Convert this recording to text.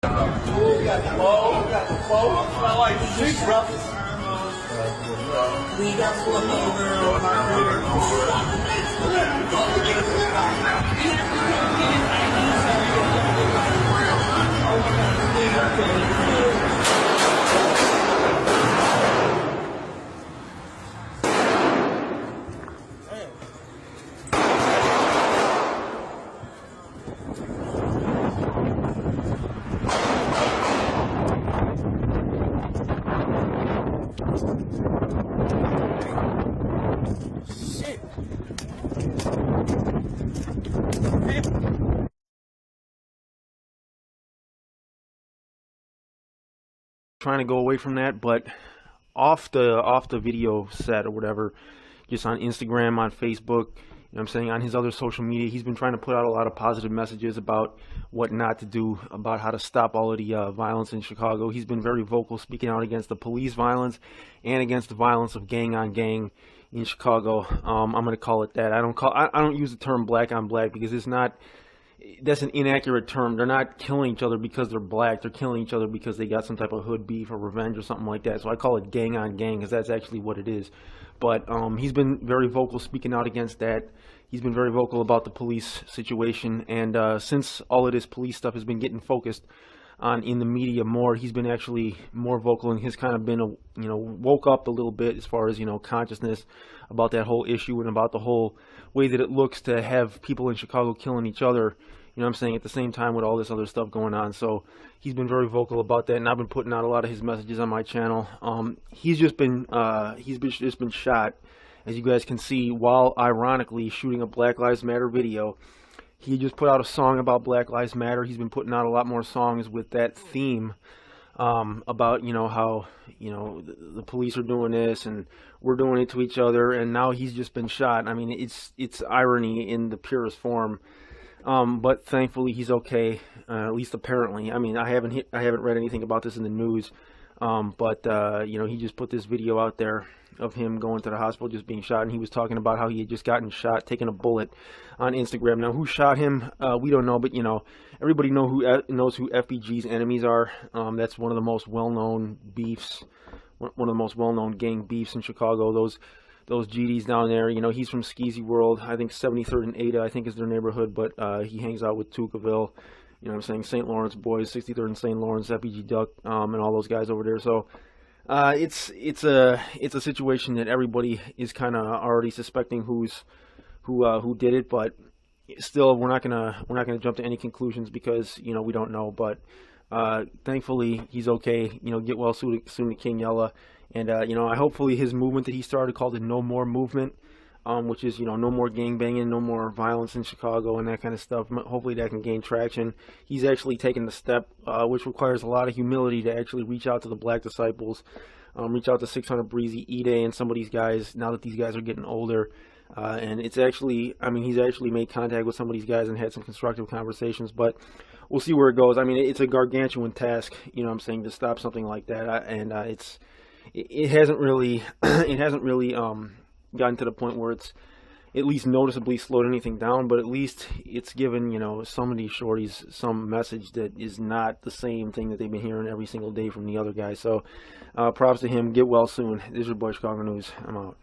We got the bow. We got the bow. Smell like sweet brothers. We got flip over trying to go away from that, but off the video set or whatever, just on Instagram, on Facebook, you know what I'm saying, on his other social media, he's been trying to put out a lot of positive messages about what not to do, about how to stop all of the violence in Chicago. He's been very vocal, speaking out against the police violence and against the violence of gang on gang in Chicago. I'm going to call it that. I don't use the term black on black because it's not. That's an inaccurate term. They're not killing each other because they're black. They're killing each other because they got some type of hood beef or revenge or something like that. So I call it gang on gang because that's actually what it is. But he's been very vocal speaking out against that. He's been very vocal about the police situation. And since all of this police stuff has been getting focused on in the media more, he's been actually more vocal and has kind of been, woke up a little bit as far as, consciousness about that whole issue and about the whole way that it looks to have people in Chicago killing each other, you know what I'm saying, at the same time with all this other stuff going on. So he's been very vocal about that, and I've been putting out a lot of his messages on my channel. He's just been shot, as you guys can see, while ironically shooting a Black Lives Matter video. He just put out a song about Black Lives Matter. He's been putting out a lot more songs with that theme about, how, the police are doing this and we're doing it to each other. And now he's just been shot. I mean, it's irony in the purest form. But thankfully he's okay, at least apparently. I mean, I haven't read anything about this in the news. But he just put this video out there of him going to the hospital, just being shot, and he was talking about how he had just gotten shot, taking a bullet on Instagram. Now, who shot him? We don't know, but everybody knows who FBG's enemies are. That's one of the most well-known beefs, one of the most well-known gang beefs in Chicago. Those GDs down there. He's from Skeezy World. I think 73rd and Ada, I think, is their neighborhood, but he hangs out with Tukaville. You know what I'm saying? St. Lawrence boys, 63rd and St. Lawrence, FBG Duck, and all those guys over there. So it's a situation that everybody is kind of already suspecting who did it, but still we're not gonna jump to any conclusions because we don't know. But thankfully he's okay. Get well soon to King Yella, and hopefully his movement that he started, called the No More movement, which is, no more gang banging, no more violence in Chicago and that kind of stuff. Hopefully that can gain traction. He's actually taken the step, which requires a lot of humility, to actually reach out to the Black disciples, reach out to 600 Breezy, E-Day, and some of these guys, now that these guys are getting older. And it's actually, he's actually made contact with some of these guys and had some constructive conversations, but we'll see where it goes. It's a gargantuan task, to stop something like that. It hasn't really, gotten to the point where it's at least noticeably slowed anything down, but at least it's given, some of these shorties some message that is not the same thing that they've been hearing every single day from the other guys. So props to him. Get well soon. This is your boy Chicago News. I'm out.